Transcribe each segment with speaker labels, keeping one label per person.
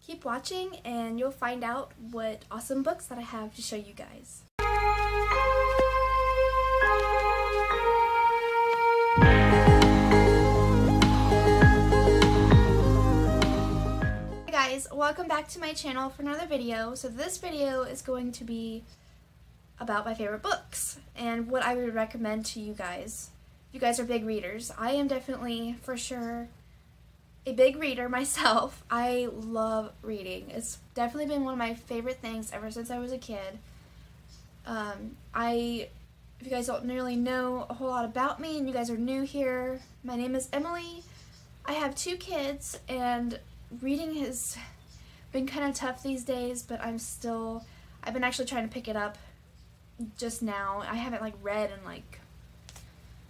Speaker 1: Keep watching and you'll find out what awesome books that I have to show you guys. Hey guys, welcome back to my channel for another video. So this video is going to be about my favorite books and what I would recommend to you guys. You guys are big readers. I am definitely, for sure, a big reader myself. I love reading. It's definitely been one of my favorite things ever since I was a kid. If you guys don't really know a whole lot about me and you guys are new here, my name is Emily. I have 2 kids and reading has been kind of tough these days, but I've been actually trying to pick it up just now. I haven't read in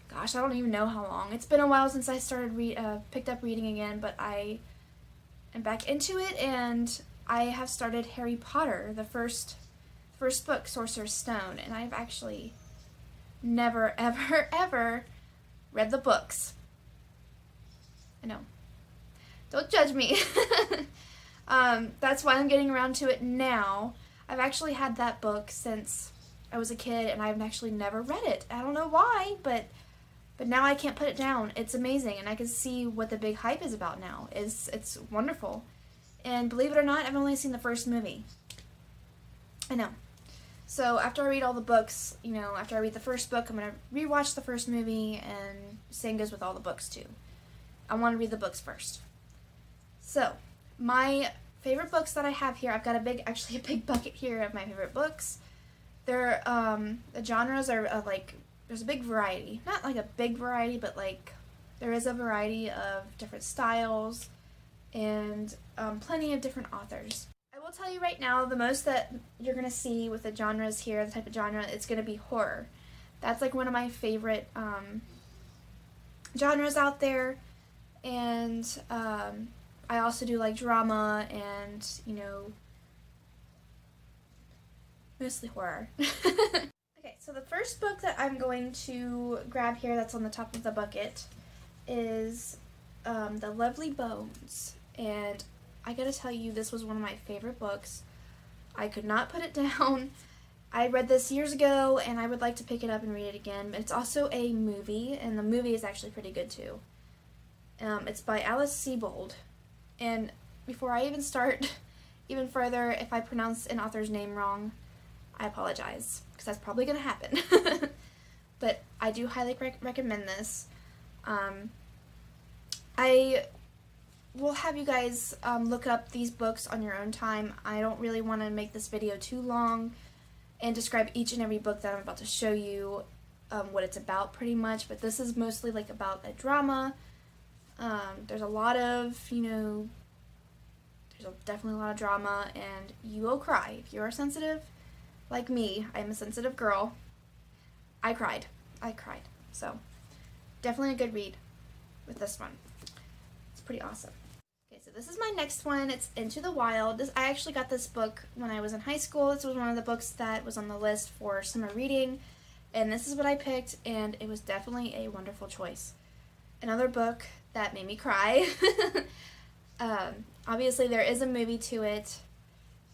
Speaker 1: gosh, I don't even know how long. It's been a while since I picked up reading again, but I am back into it, and I have started Harry Potter, the first book, Sorcerer's Stone, and I've actually never, ever, ever read the books. I know. Don't judge me. That's why I'm getting around to it now. I've actually had that book since I was a kid, and I've actually never read it. I don't know why, but now I can't put it down. It's amazing, and I can see what the big hype is about now. It's wonderful. And believe it or not, I've only seen the first movie. I know. So after I read all the books, after I read the first book, I'm going to rewatch the first movie, and same goes with all the books too. I want to read the books first. So, my favorite books that I have here, I've got a big bucket here of my favorite books. They're, the genres are there's a big variety. Not a big variety, but there is a variety of different styles and plenty of different authors. I will tell you right now, the most that you're going to see with the genres here, the type of genre, it's going to be horror. That's one of my favorite genres out there. And I also do drama and, mostly horror. Okay, so the first book that I'm going to grab here that's on the top of the bucket is The Lovely Bones. And I gotta tell you, this was one of my favorite books. I could not put it down. I read this years ago, and I would like to pick it up and read it again. But it's also a movie, and the movie is actually pretty good too. It's by Alice Sebold. And before I even start even further, if I pronounce an author's name wrong, I apologize, because that's probably going to happen. But I do highly recommend this. I will have you guys look up these books on your own time. I don't really want to make this video too long and describe each and every book that I'm about to show you what it's about pretty much, but this is mostly about a drama. There's a lot of, there's definitely a lot of drama, and you will cry. If you're sensitive, like me, I'm a sensitive girl. I cried. So, definitely a good read with this one. It's pretty awesome. Okay, so this is my next one. It's Into the Wild. I actually got this book when I was in high school. This was one of the books that was on the list for summer reading, and this is what I picked, and it was definitely a wonderful choice. Another book that made me cry. Obviously there is a movie to it,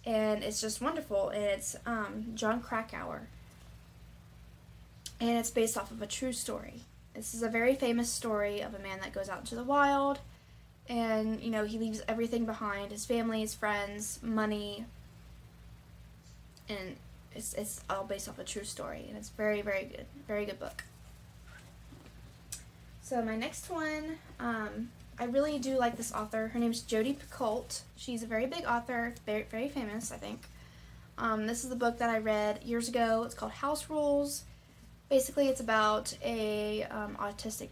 Speaker 1: and it's just wonderful. And it's Jon Krakauer, and it's based off of a true story. This is a very famous story of a man that goes out into the wild, and he leaves everything behind: his family, his friends, money, and it's all based off a true story, and it's very, very good book. So my next one, I really do like this author. Her name's Jodi Picoult. She's a very big author, very, very famous, I think. This is the book that I read years ago. It's called House Rules. Basically, it's about a autistic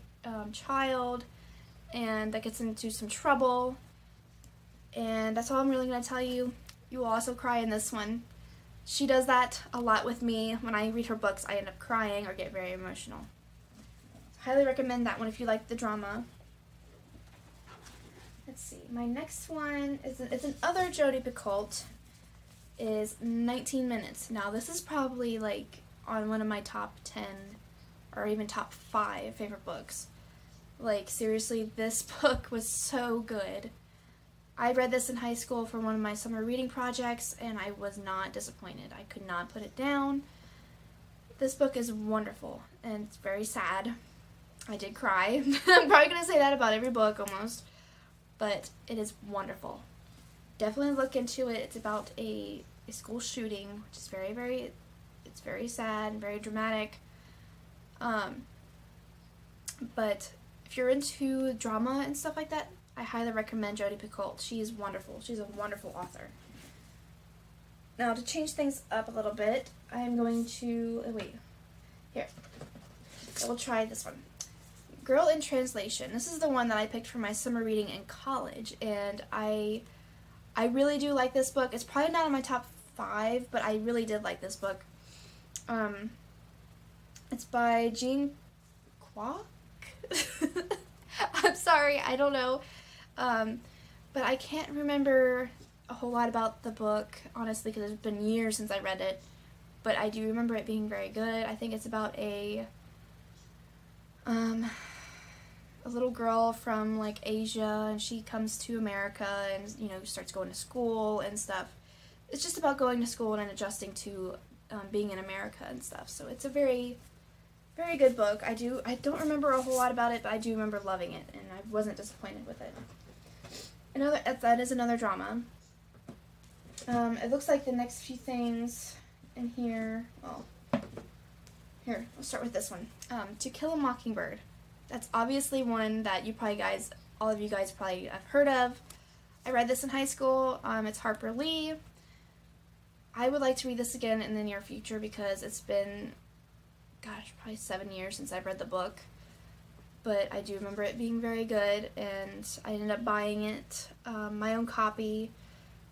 Speaker 1: child, and that gets into some trouble. And that's all I'm really going to tell you. You will also cry in this one. She does that a lot with me. When I read her books, I end up crying or get very emotional. Highly recommend that one if you like the drama. Let's see. My next one is another Jodi Picoult. Is 19 Minutes. Now this is probably on one of my top 10 or even top 5 favorite books. Seriously, this book was so good. I read this in high school for one of my summer reading projects, and I was not disappointed. I could not put it down. This book is wonderful, and it's very sad. I did cry. I'm probably going to say that about every book almost, but it is wonderful. Definitely look into it. It's about a school shooting, which is it's very sad and very dramatic. But if you're into drama and stuff like that, I highly recommend Jodi Picoult. She is wonderful. She's a wonderful author. Now, to change things up a little bit, I'm going to, I will try this one. Girl in Translation. This is the one that I picked for my summer reading in college, and I really do like this book. It's probably not in my top 5, but I really did like this book. It's by Jean Kwok? I'm sorry, I don't know. But I can't remember a whole lot about the book, honestly, because it's been years since I read it. But I do remember it being very good. I think it's about a little girl from, like, Asia, and she comes to America and, you know, starts going to school and stuff. It's just about going to school and adjusting to being in America and stuff. So it's a very, very good book. I don't remember a whole lot about it, but I do remember loving it, and I wasn't disappointed with it. That is another drama. It looks like the next few things in here, here, we'll start with this one. To Kill a Mockingbird. That's obviously one that all of you guys probably have heard of. I read this in high school. It's Harper Lee. I would like to read this again in the near future because it's been, probably 7 years since I've read the book. But I do remember it being very good, and I ended up buying it, my own copy,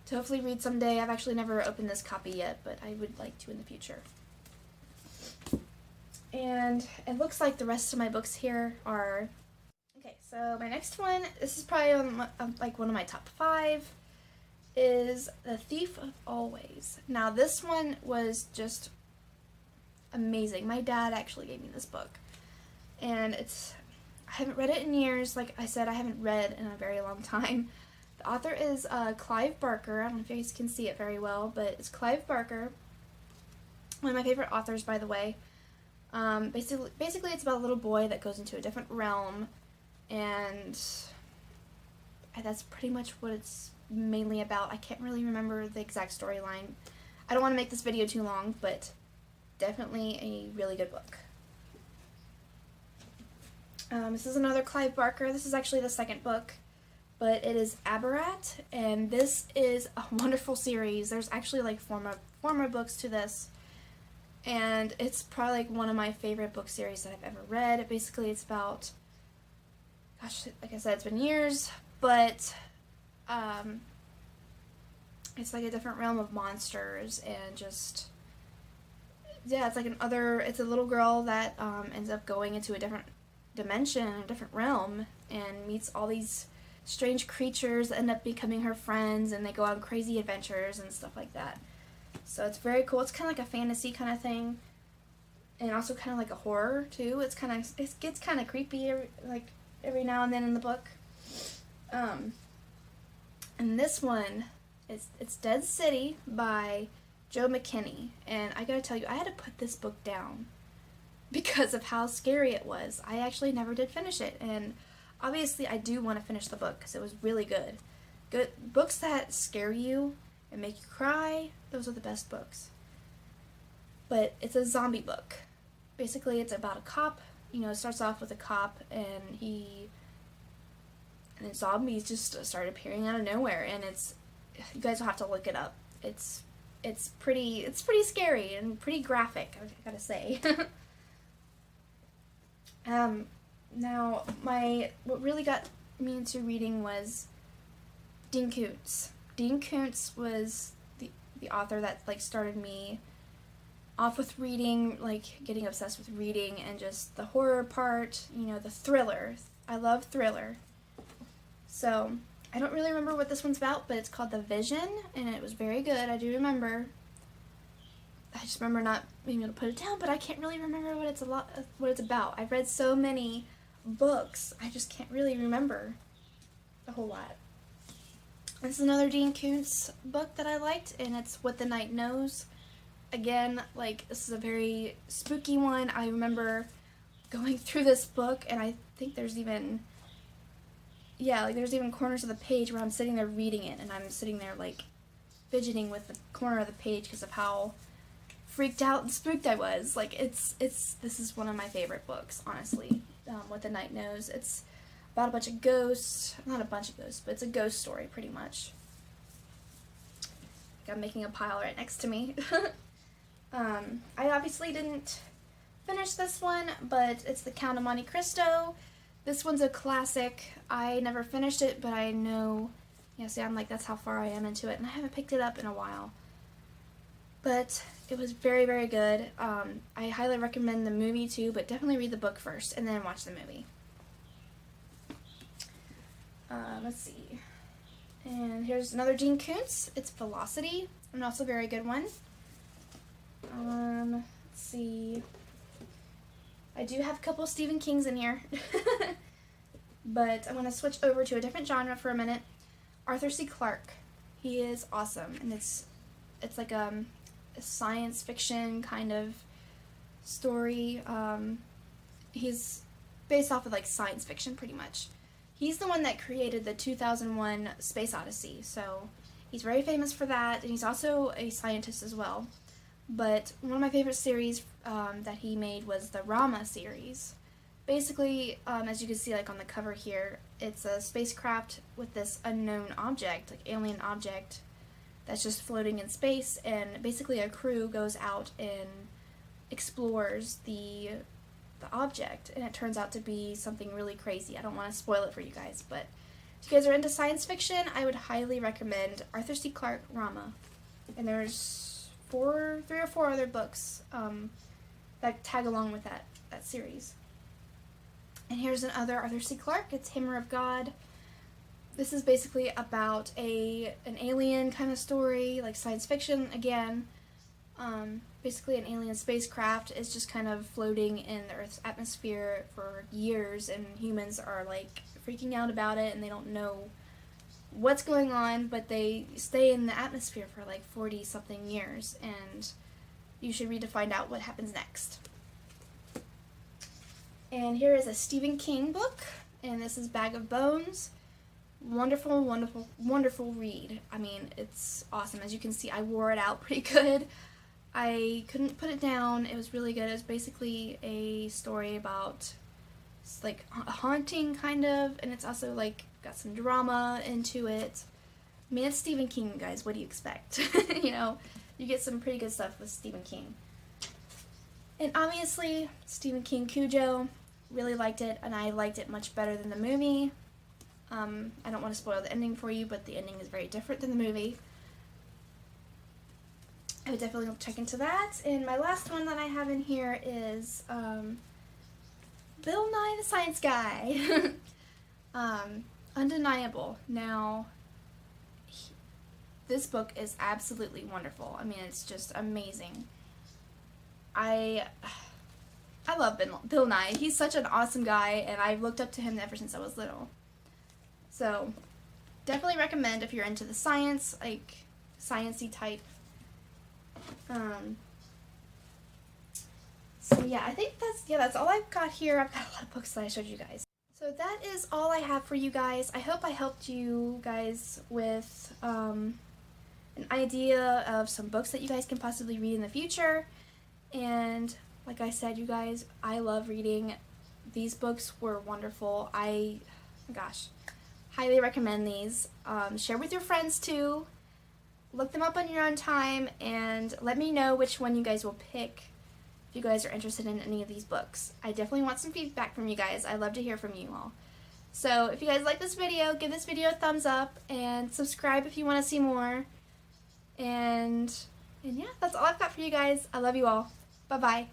Speaker 1: to hopefully read someday. I've actually never opened this copy yet, but I would like to in the future. And it looks like the rest of my books here are... Okay, so my next one, this is probably like one of my top 5, is The Thief of Always. Now, this one was just amazing. My dad actually gave me this book, and I haven't read it in years. Like I said, I haven't read in a very long time. The author is Clive Barker. I don't know if you guys can see it very well, but it's Clive Barker. One of my favorite authors, by the way. Basically, it's about a little boy that goes into a different realm, and that's pretty much what it's mainly about. I can't really remember the exact storyline. I don't want to make this video too long, but definitely a really good book. This is another Clive Barker. This is actually the second book, but it is Abarat, and this is a wonderful series. There's actually like four more books to this, and it's probably like one of my favorite book series that I've ever read. Basically, it's about, like I said, it's been years, but it's like a different realm of monsters, and just, yeah, it's like it's a little girl that ends up going into a different dimension, a different realm, and meets all these strange creatures that end up becoming her friends, and they go on crazy adventures and stuff like that. So it's very cool. It's kind of like a fantasy kind of thing, and also kind of like a horror too. It gets kind of creepy every now and then in the book. And this one it's Dead City by Joe McKinney, and I gotta tell you, I had to put this book down because of how scary it was. I actually never did finish it, and obviously I do want to finish the book because it was really good. Good books that scare you and make you cry, those are the best books. But it's a zombie book. Basically, it's about a cop. You know, it starts off with a cop, and then zombies just start appearing out of nowhere, and you guys will have to look it up. It's pretty scary and pretty graphic, I gotta say. Now, what really got me into reading was Dean Koontz. Dean Koontz was the author that started me off with reading, getting obsessed with reading, and just the horror part, the thriller. I love thriller. So, I don't really remember what this one's about, but it's called The Vision, and it was very good. I do remember. I just remember not being able to put it down, but I can't really remember what it's about. I've read so many books, I just can't really remember a whole lot. This is another Dean Koontz book that I liked, and it's What the Night Knows. Again, like, this is a very spooky one. I remember going through this book, and I think there's even, yeah, like, there's even corners of the page where I'm sitting there reading it, and I'm sitting there, like, fidgeting with the corner of the page because of how freaked out and spooked I was. Like, this is one of my favorite books, honestly. What the Night Knows. It's about a bunch of ghosts, not a bunch of ghosts, but it's a ghost story, pretty much. Like, I'm making a pile right next to me. I obviously didn't finish this one, but it's The Count of Monte Cristo. This one's a classic. I never finished it, but I know, yeah, see, I'm like, that's how far I am into it, and I haven't picked it up in a while. But it was very, very good. I highly recommend the movie too, but definitely read the book first and then watch the movie. Let's see. And here's another Dean Koontz. It's Velocity, and also a very good one. Let's see. I do have a couple Stephen Kings in here. But I'm going to switch over to a different genre for a minute. Arthur C. Clarke. He is awesome, and it's like a science fiction kind of story. He's based off of like science fiction pretty much. He's the one that created the 2001 Space Odyssey, so he's very famous for that, and he's also a scientist as well. But one of my favorite series that he made was the Rama series. Basically, as you can see like on the cover here, it's a spacecraft with this unknown object, like alien object, that's just floating in space, and basically a crew goes out and explores the object, and it turns out to be something really crazy. I don't want to spoil it for you guys, but if you guys are into science fiction, I would highly recommend Arthur C. Clarke, Rama. And there's 3 or 4 other books that tag along with that series. And here's another Arthur C. Clarke. It's Hammer of God. This is basically about an alien kind of story, like science fiction again. Basically an alien spacecraft is just kind of floating in the Earth's atmosphere for years, and humans are like freaking out about it, and they don't know what's going on, but they stay in the atmosphere for like 40-something years, and you should read to find out what happens next. And here is a Stephen King book, and this is Bag of Bones. Wonderful, wonderful, wonderful read. I mean, it's awesome. As you can see, I wore it out pretty good. I couldn't put it down. It was really good. It was basically a story about like a haunting kind of, and it's also like got some drama into it. I mean, it's Stephen King, guys. What do you expect? You know, you get some pretty good stuff with Stephen King. And obviously, Stephen King Cujo, really liked it, and I liked it much better than the movie. I don't want to spoil the ending for you, but the ending is very different than the movie. I would definitely check into that. And my last one that I have in here is Bill Nye the Science Guy. Undeniable. Now, this book is absolutely wonderful. I mean, it's just amazing. I love Bill Nye. He's such an awesome guy, and I've looked up to him ever since I was little. So, definitely recommend if you're into the science, like, sciencey type. So yeah, I think that's all I've got here. I've got a lot of books that I showed you guys. So that is all I have for you guys. I hope I helped you guys with an idea of some books that you guys can possibly read in the future. And like I said, you guys, I love reading. These books were wonderful. Gosh, highly recommend these. Share with your friends too. Look them up on your own time, and let me know which one you guys will pick if you guys are interested in any of these books. I definitely want some feedback from you guys. I love to hear from you all. So if you guys like this video, give this video a thumbs up, and subscribe if you want to see more. And yeah, that's all I've got for you guys. I love you all. Bye-bye.